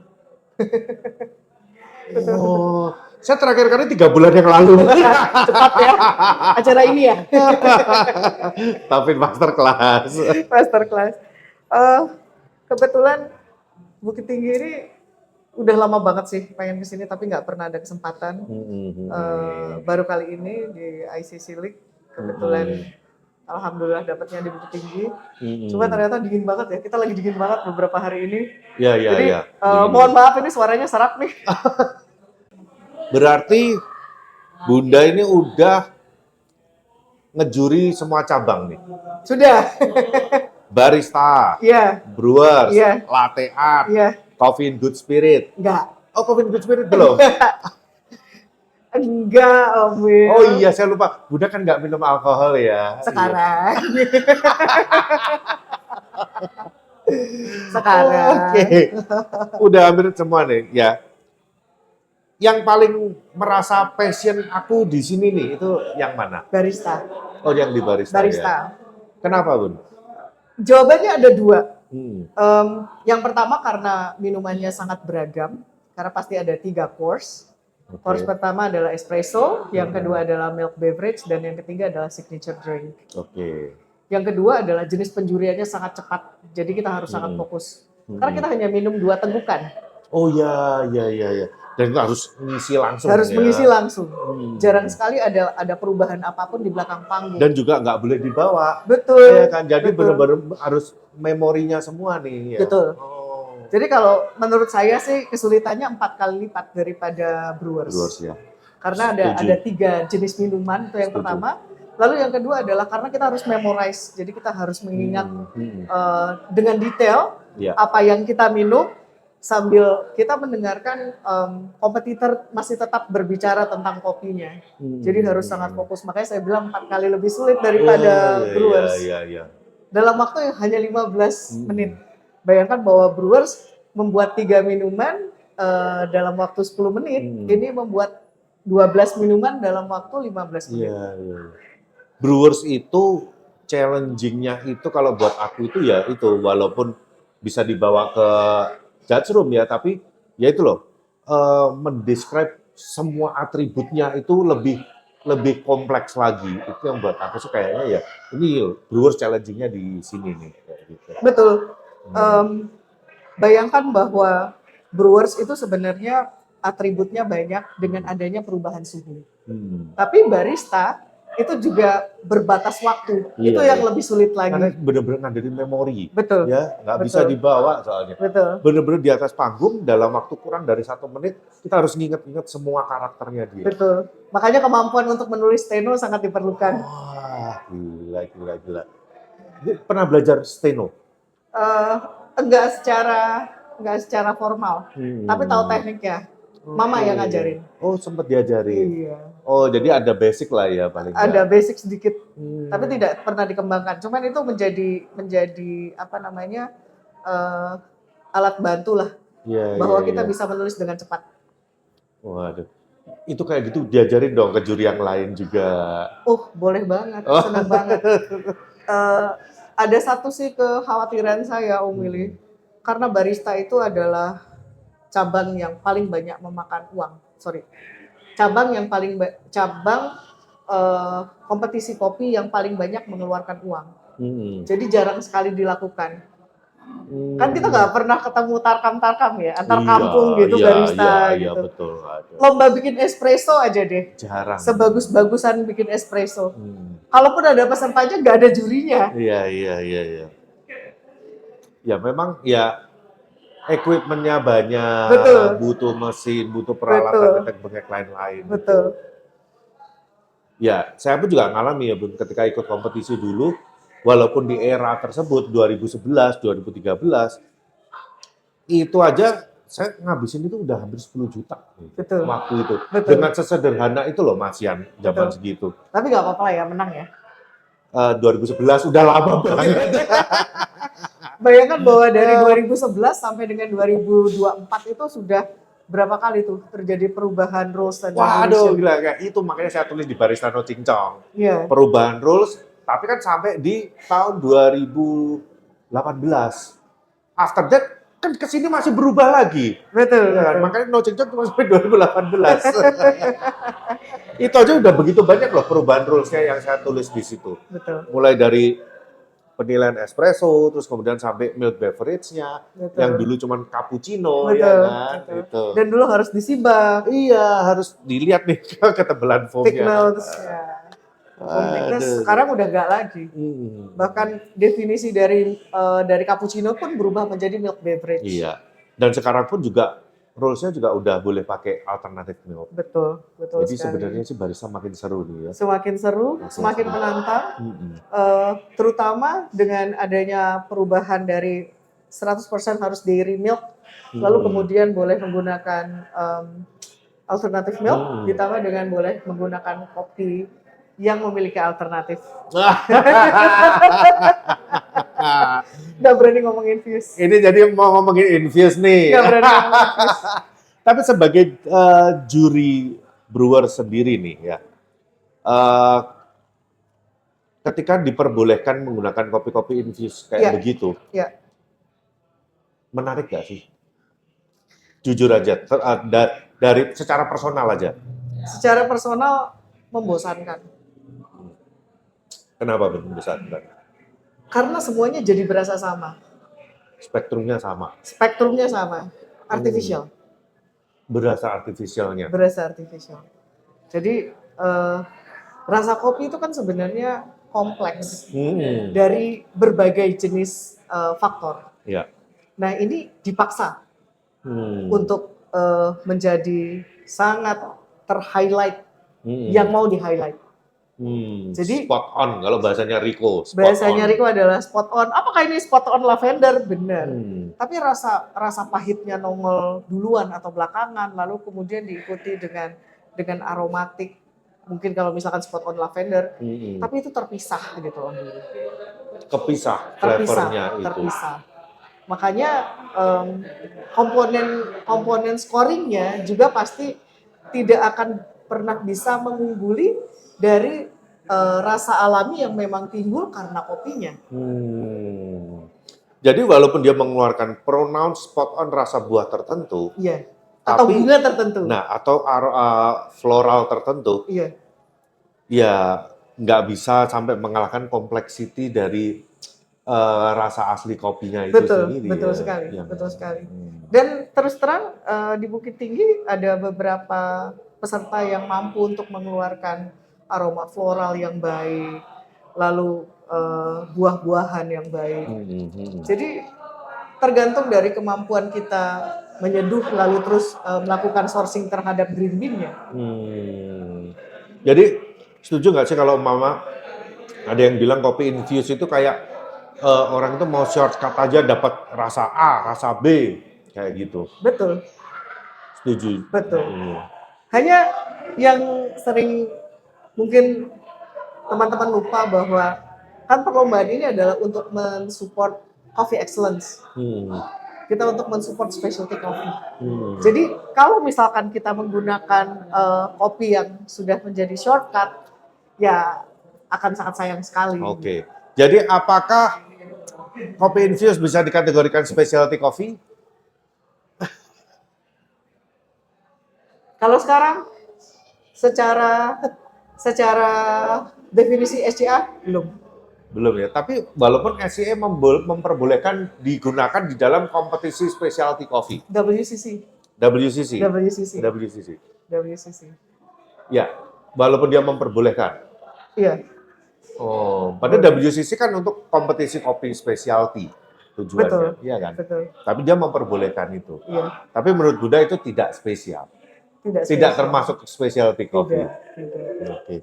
Oh, saya terakhir kali 3 bulan yang lalu. Cepat ya, acara ini ya. Tapi masterclass. Masterclass. Kebetulan Bukit Tinggi ini udah lama banget sih pengen kesini tapi nggak pernah ada kesempatan. Baru kali ini di ICC League kebetulan alhamdulillah dapatnya di Bukit Tinggi. Cuma ternyata dingin banget ya. Kita lagi dingin banget beberapa hari ini. Jadi mohon maaf ini suaranya serak nih. Berarti Bunda ini udah ngejuri semua cabang nih. Sudah. Barista, brewers, latte art, coffee in good spirit. Enggak. Oh, coffee in good spirit belum? Enggak, Om Will. Oh iya, saya lupa. Bunda kan nggak minum alkohol ya. Sekarang. Sekarang. Oke. Udah hampir semua nih, ya. Yang paling merasa passion aku di sini nih, itu yang mana? Barista. Oh, yang di barista. Ya. Kenapa, Bun? Jawabannya ada 2. Yang pertama karena minumannya sangat beragam, karena pasti ada 3 course. Course pertama adalah espresso, yang kedua adalah milk beverage, dan yang ketiga adalah signature drink. Yang kedua adalah jenis penjuriannya sangat cepat, jadi kita harus sangat fokus. Karena kita hanya minum 2 tegukan. Oh iya. Dan itu harus mengisi langsung. Harus mengisi langsung. Jarang sekali ada perubahan apapun di belakang panggung. Dan juga nggak boleh dibawa. Betul. Ya kan? Jadi benar-benar harus memorinya semua nih. Ya. Betul. Jadi kalau menurut saya sih kesulitannya 4 kali lipat daripada brewers. Ya. Karena ada 3 jenis minuman, itu yang pertama. Lalu yang kedua adalah karena kita harus memorize. Jadi kita harus mengingat dengan detail apa yang kita minum, sambil kita mendengarkan kompetitor masih tetap berbicara tentang kopinya. Jadi harus sangat fokus. Makanya saya bilang 4 kali lebih sulit daripada brewers. Dalam waktu yang hanya 15 menit. Bayangkan bahwa brewers membuat 3 minuman dalam waktu 10 menit. Ini membuat 12 minuman dalam waktu 15 menit. Brewers itu challenging-nya itu kalau buat aku itu ya itu, walaupun bisa dibawa ke judge room ya, tapi ya itu loh, mendescribe semua atributnya itu lebih kompleks lagi. Itu yang buat aku sih kayaknya ya, ini brewers challenging-nya di sini nih. Kayak gitu. Betul. Bayangkan bahwa brewers itu sebenarnya atributnya banyak dengan adanya perubahan suhu. Tapi barista itu juga berbatas waktu. Itu yang lebih sulit lagi. Karena benar-benar ngandelin memori. Betul. Ya, nggak bisa dibawa soalnya. Betul. Benar-benar di atas panggung dalam waktu kurang dari 1 menit kita harus nginget-nginget semua karakternya dia. Betul. Makanya kemampuan untuk menulis steno sangat diperlukan. Wah, gila. Pernah belajar steno? Enggak secara formal, tapi tahu tekniknya. Mama yang ngajarin. Oh, sempat diajarin. Iya. Oh, jadi ada basic lah ya paling. Ada basic sedikit, tapi tidak pernah dikembangkan. Cuman itu menjadi apa namanya alat bantu lah, bahwa kita bisa menulis dengan cepat. Waduh, itu kayak gitu diajarin dong ke juri yang lain juga. Oh, boleh banget, senang banget. Ada satu sih kekhawatiran saya, Om Willy, karena barista itu adalah cabang yang paling banyak memakan uang. Kompetisi kopi yang paling banyak mengeluarkan uang. Jadi jarang sekali dilakukan. Kan kita nggak pernah ketemu tarkam-tarkam ya, antar Iya, kampung gitu iya, barista iya, gitu. betul. Ada. Lomba bikin espresso aja deh, Jarang. sebagus-bagusan bikin espresso. Hmm. Kalaupun ada pesertanya nggak ada jurinya. Iya, iya, iya, iya. Ya memang ya equipment-nya banyak, Betul, butuh mesin, butuh peralatan betul, bengek lain-lain gitu. betul. Ya, saya pun juga ngalami ya Bun, ketika ikut kompetisi dulu, walaupun di era tersebut 2011, 2013, itu aja saya ngabisin itu udah hampir 10 juta gitu, Betul. waktu itu. Betul. Dengan sesederhana itu loh Mas Yan, zaman Betul. segitu. Tapi nggak apa-apa lah ya, menang ya. 2011 udah lama banget. Bayangkan bahwa dari 2011 sampai dengan 2024 itu sudah berapa kali tuh terjadi perubahan rules dan Waduh, regulation. gila kayak itu makanya saya tulis di Barista No Cincong. Iya. Perubahan rules, tapi kan sampai di tahun 2018. After that kan kesini masih berubah lagi. Betul, Ya, betul. makanya No Cincong cuma sampai 2018. Itu aja udah begitu banyak loh perubahan rules-nya yang saya tulis di situ. Betul. Mulai dari penilaian espresso, terus kemudian sampai milk beverage-nya, Betul. yang dulu cuma cappuccino, Betul, ya kan? betul. Gitu. Dan dulu harus disibak, Iya, harus dilihat nih ketebalan foamnya. thickness, ya. Foam thickness Aduh. sekarang udah nggak lagi. Bahkan definisi dari cappuccino pun berubah menjadi milk beverage. Iya. Dan sekarang pun juga rules-nya juga udah boleh pakai alternative milk. Betul, betul Jadi sekali. sebenarnya sih barista makin seru nih ya. Semakin seru, semakin menantang, terutama dengan adanya perubahan dari 100% harus dairy milk, lalu kemudian boleh menggunakan alternative milk, ditambah dengan boleh menggunakan kopi yang memiliki alternatif. Nggak berani ngomong infuse. Ini jadi mau ngomongin infuse nih. Nggak berani ngomong infuse. Tapi sebagai juri brewer sendiri nih ya, ketika diperbolehkan menggunakan kopi-kopi infuse kayak begitu, menarik gak sih? Jujur aja, dari secara personal aja. Secara personal membosankan. Kenapa membosankan? Karena semuanya jadi berasa sama. Spektrumnya sama. Spektrumnya sama, artificial. Berasa artificialnya. Berasa artificial. Jadi rasa kopi itu kan sebenarnya kompleks dari berbagai jenis faktor. Ya. Nah ini dipaksa untuk menjadi sangat ter-highlight yang mau di-highlight. Jadi spot on kalau bahasanya Rico. Bahasanya Rico adalah spot on. Apakah ini spot on lavender? Benar. Tapi rasa pahitnya nongol duluan atau belakangan, lalu kemudian diikuti dengan aromatik. Mungkin kalau misalkan spot on lavender, tapi itu terpisah gitu loh. Flavornya itu. Terpisah. Makanya komponen scoringnya juga pasti tidak akan pernah bisa mengungguli dari rasa alami yang memang timbul karena kopinya. Jadi walaupun dia mengeluarkan pronouns spot on rasa buah tertentu, atau bunga tertentu, atau floral tertentu, ya nggak bisa sampai mengalahkan kompleksiti dari rasa asli kopinya itu sendiri. Betul sekali, betul sekali. Dan terus terang di Bukit Tinggi ada beberapa peserta yang mampu untuk mengeluarkan aroma floral yang baik, lalu buah-buahan yang baik. Jadi tergantung dari kemampuan kita menyeduh lalu terus melakukan sourcing terhadap green bean-nya. Jadi setuju nggak sih kalau Mama ada yang bilang kopi infuse itu kayak orang itu mau shortcut aja dapat rasa A, rasa B kayak gitu. Betul. Setuju. Betul. Hanya yang sering mungkin teman-teman lupa bahwa kan perlombaan ini adalah untuk mensupport coffee excellence. Kita untuk mensupport specialty coffee. Jadi kalau misalkan kita menggunakan kopi yang sudah menjadi shortcut, ya akan sangat sayang sekali. Oke. Jadi apakah kopi infuse bisa dikategorikan specialty coffee? Kalau sekarang secara definisi SCA belum. Belum ya. Tapi walaupun SCA memperbolehkan digunakan di dalam kompetisi specialty coffee. WCC. WCC. WCC. WCC. WCC. Ya, walaupun dia memperbolehkan. Iya. Oh, padahal WCC kan untuk kompetisi kopi specialty tujuannya, Betul. iya kan? Betul. Tapi dia memperbolehkan itu. Iya. Tapi menurut Buddha itu tidak spesial. Tidak Tidak spesial. termasuk specialty coffee. Tidak. Oke.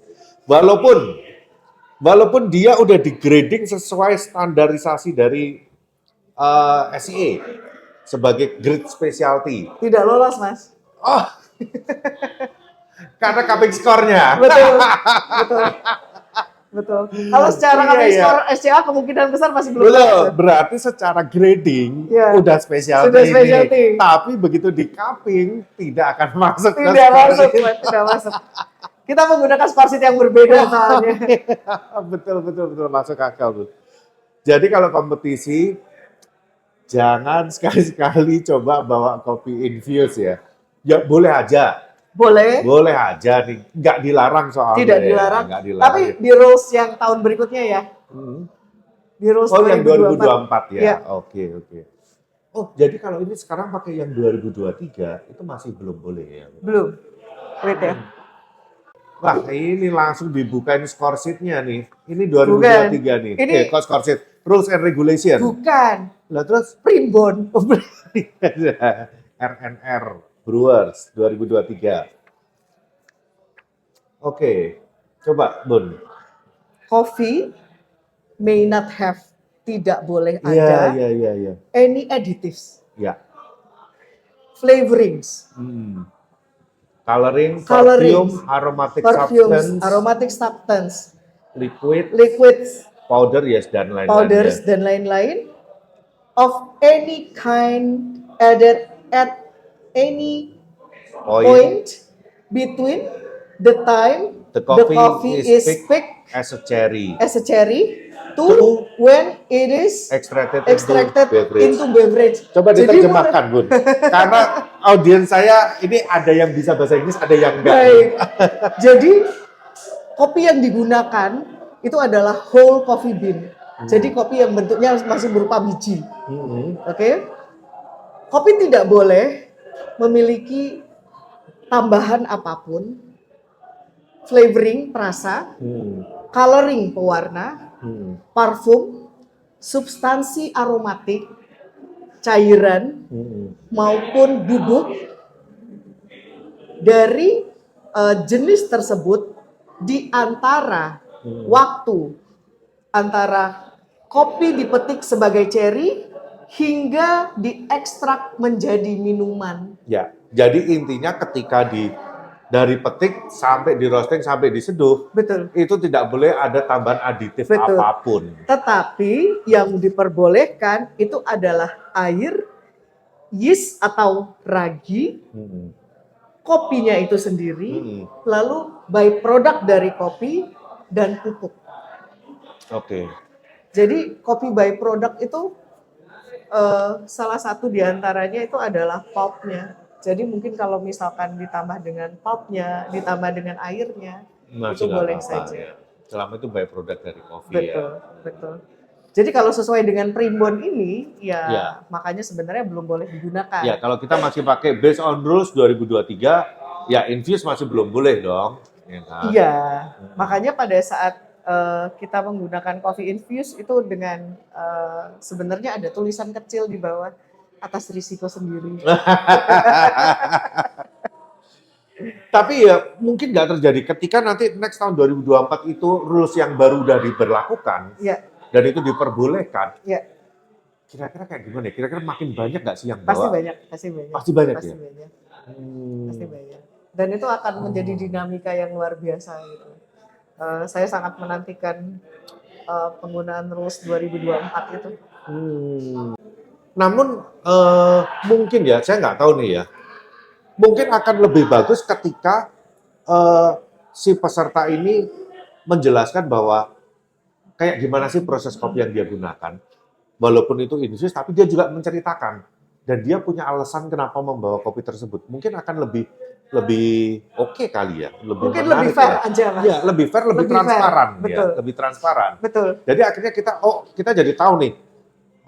Walaupun dia udah di grading sesuai standarisasi dari SCA sebagai grade specialty. Tidak lolos, Mas. Oh, karena cupping score-nya. Betul. Betul. Betul. Kalau secara Iya, kami iya. skor SCA kemungkinan besar masih belum Belum, lolos. berarti secara grading Iya. udah specialty Sudah ini. specialty. Tapi begitu di cupping tidak akan masuk ke Tidak masuk, score. Mas. Tidak masuk. Kita menggunakan sparsit yang berbeda soalnya. betul masuk akal, Bu. Jadi kalau kompetisi jangan sekali-sekali coba bawa kopi infuse ya. Ya boleh aja. Boleh aja nih, nggak dilarang soalnya. Tidak dilarang. Nggak dilarang. Tapi di rules yang tahun berikutnya ya. Hmm. Di rules Oh, yang 2024 ya? Iya. Oke. Oh, jadi kalau ini sekarang pakai yang 2023, itu masih belum boleh ya? Belum. Wait ya. Wah, ini langsung dibukain score sheet-nya nih. Ini 2023 nih. Ini- Kok score sheet? Rules and Regulation. Bukan. Lah terus? Primbon. RNR Brewers 2023. Oke, coba Bun. Coffee may not have, tidak boleh Iya. ada any additives, Ya. flavorings, Coloring, Coloring, perfume, aromatic perfumes, substance, aromatic substance, liquid, liquids, powder, yes, dan lain-lain. powders, ya. dan lain-lain of any kind added at any point between the time The the coffee coffee is is picked as a cherry, as a cherry To to when it is extracted extracted into beverage. Coba Jadi diterjemahkan, Bun. Karena audiens saya ini ada yang bisa bahasa Inggris, ada yang enggak. baik. Jadi kopi yang digunakan itu adalah whole coffee bean. Jadi kopi yang bentuknya masih berupa biji. Oke. Kopi tidak boleh memiliki tambahan apapun, flavoring perasa, coloring pewarna, parfum, substansi aromatik, cairan maupun bubuk dari jenis tersebut di antara waktu antara kopi dipetik sebagai cherry hingga diekstrak menjadi minuman. Ya, jadi intinya ketika dari petik sampai di roasting sampai diseduh, Betul. itu tidak boleh ada tambahan aditif Betul. apapun. Tetapi yang diperbolehkan itu adalah air, yeast atau ragi, kopinya itu sendiri, lalu byproduct dari kopi dan pupuk. Oke. Jadi kopi byproduct itu salah satu diantaranya itu adalah pulpnya. Jadi mungkin kalau misalkan ditambah dengan pulpnya, ditambah dengan airnya, Masih itu nggak boleh apa-apa, saja. ya. Selama itu byproduct dari kopi Betul, ya. betul. Jadi kalau sesuai dengan primbon ini, ya, Ya. makanya sebenarnya belum boleh digunakan. Ya, kalau kita masih pakai based on rules 2023, ya infuse masih belum boleh dong. Ya kan? Iya, makanya pada saat kita menggunakan coffee infuse itu dengan sebenarnya ada tulisan kecil di bawah atas risiko sendiri. Tapi ya mungkin nggak terjadi ketika nanti next tahun 2024 itu rules yang baru udah diberlakukan Ya, dan itu diperbolehkan. ya, Kira-kira kayak gimana ya? Kira-kira makin banyak nggak sih yang pasti bawa? banyak, pasti banyak, Pasti banyak pasti ya? banyak, Hmm. pasti banyak. Dan itu akan menjadi dinamika yang luar biasa gitu. Saya sangat menantikan penggunaan rules 2024 itu. Namun mungkin ya, saya nggak tahu nih ya. Mungkin akan lebih bagus ketika si peserta ini menjelaskan bahwa kayak gimana sih proses kopi yang dia gunakan. Walaupun itu infus, tapi dia juga menceritakan. Dan dia punya alasan kenapa membawa kopi tersebut. Mungkin akan lebih lebih oke kali ya, lebih Mungkin menarik lebih fair ya. aja, Mas. Ya, lebih fair, lebih Lebih fair, transparan ya, betul. lebih transparan. Betul. Jadi akhirnya kita jadi tahu nih,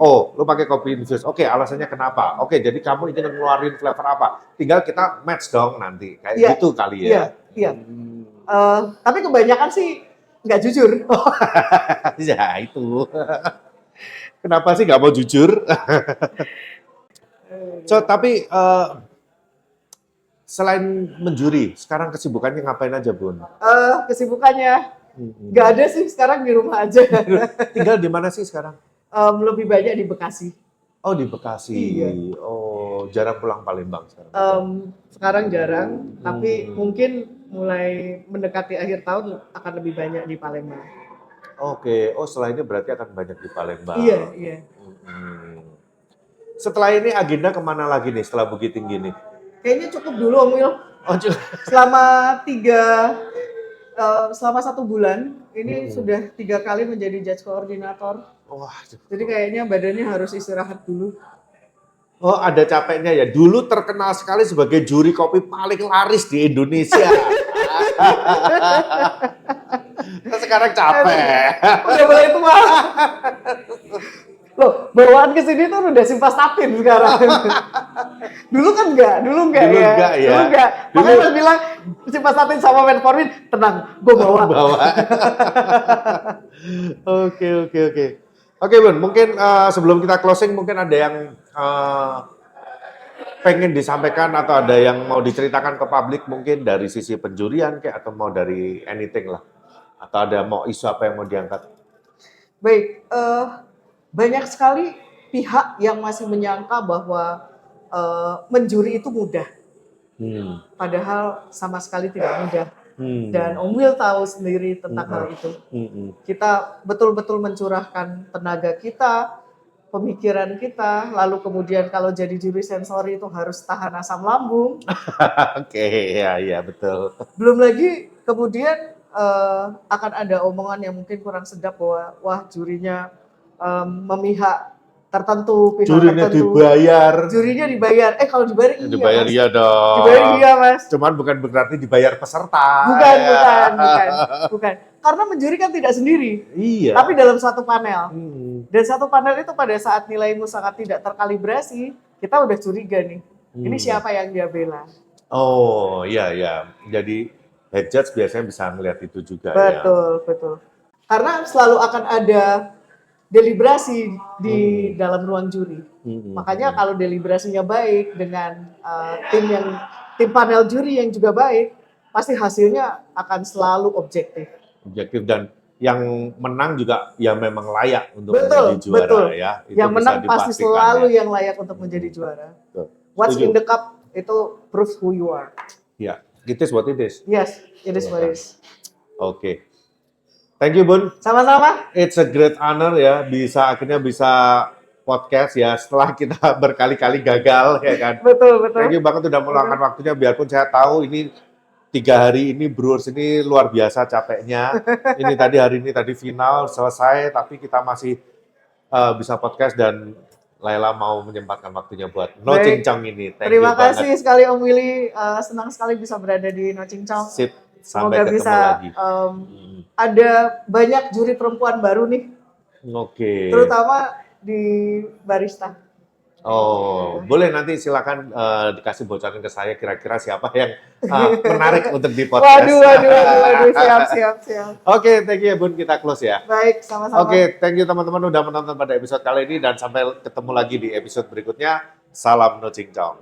oh, lu pakai kopi infus. Oke, alasannya kenapa? Oke, jadi kamu ingin ngeluarin flavor apa? Tinggal kita match dong nanti. Kayak Iya, gitu kali iya, ya. iya. Tapi kebanyakan sih nggak jujur. Ya, itu. Kenapa sih nggak mau jujur? So, tapi selain menjuri, sekarang kesibukannya ngapain aja, Bun? Kesibukannya nggak ada sih, sekarang di rumah aja. Tinggal di mana sih sekarang? Lebih banyak di Bekasi. Oh, di Bekasi. Iya. Oh, jarang pulang Palembang sekarang. Sekarang jarang, tapi mungkin mulai mendekati akhir tahun akan lebih banyak di Palembang. Oke, oh setelah ini berarti akan banyak di Palembang. Iya, iya. Setelah ini agenda kemana lagi nih setelah Bukit Tinggi nih? Kayaknya cukup dulu Om Wil. Oh, Selama selama 1 bulan ini sudah 3 kali menjadi judge koordinator. wah. Jadi kayaknya badannya harus istirahat dulu. Oh, ada capeknya ya. Dulu terkenal sekali sebagai juri kopi paling laris di Indonesia. Sekarang capek. Udah mulai tua. Loh, bawaan ke sini tuh udah simvastatin sekarang. Dulu kan enggak Dulu ya. enggak ya. Dulu enggak. Makanya saya bilang simvastatin sama metformin, tenang, gue bawa. Oke. Oke, Bun, mungkin sebelum kita closing mungkin ada yang pengen disampaikan atau ada yang mau diceritakan ke publik mungkin dari sisi penjurian kayak atau mau dari anything lah. Atau ada mau isu apa yang mau diangkat? Baik, banyak sekali pihak yang masih menyangka bahwa menjuri itu mudah. Padahal sama sekali tidak mudah. Dan Om Wil tahu sendiri tentang hal itu. Kita betul-betul mencurahkan tenaga kita, pemikiran kita, lalu kemudian kalau jadi juri sensori itu harus tahan asam lambung. Oke, ya betul. Belum lagi kemudian akan ada omongan yang mungkin kurang sedap bahwa wah jurinya memihak tertentu, pihak Jurinya tertentu. dibayar. Jurinya dibayar. Kalau dibayar iya. Dibayar Mas. iya dong. Dibayar iya, Mas. Cuman bukan berarti dibayar peserta. Bukan. Karena menjuri kan tidak sendiri. Iya. Tapi dalam satu panel. Dan satu panel itu pada saat nilaimu sangat tidak terkalibrasi, kita udah curiga nih. Ini siapa yang dia bela? Oh, iya. Jadi head judge biasanya bisa ngeliat itu juga Betul. Karena selalu akan ada deliberasi di dalam ruang juri. Makanya kalau deliberasinya baik dengan tim panel juri yang juga baik, pasti hasilnya akan selalu objektif. Objektif dan yang menang juga ya memang layak untuk menjadi juara ya. Itu yang menang pasti selalu ya. yang layak untuk menjadi juara. Betul. What's in the cup itu proves who you are. Ya, it is what it is. Yes, it is what it is. Oke. Thank you, Bun. Sama-sama. It's a great honor ya, akhirnya bisa podcast ya setelah kita berkali-kali gagal ya kan. Betul. Thank you banget udah meluangkan waktunya biarpun saya tahu ini 3 hari ini Brewers ini luar biasa capeknya. Ini hari ini final selesai tapi kita masih bisa podcast dan Laila mau menyempatkan waktunya buat No Cincong ini. Terima kasih sekali Om Willy, senang sekali bisa berada di No Cincong. Sip. Sampai semoga ketemu bisa lagi. Ada banyak juri perempuan baru nih. Oke. Terutama di barista. Oh, boleh nanti silakan dikasih bocoran ke saya kira-kira siapa yang menarik untuk di podcast. Waduh, siap. Oke, thank you Bun, kita close ya. Baik, sama-sama. Oke, thank you teman-teman udah menonton pada episode kali ini dan sampai ketemu lagi di episode berikutnya. Salam No Cincong.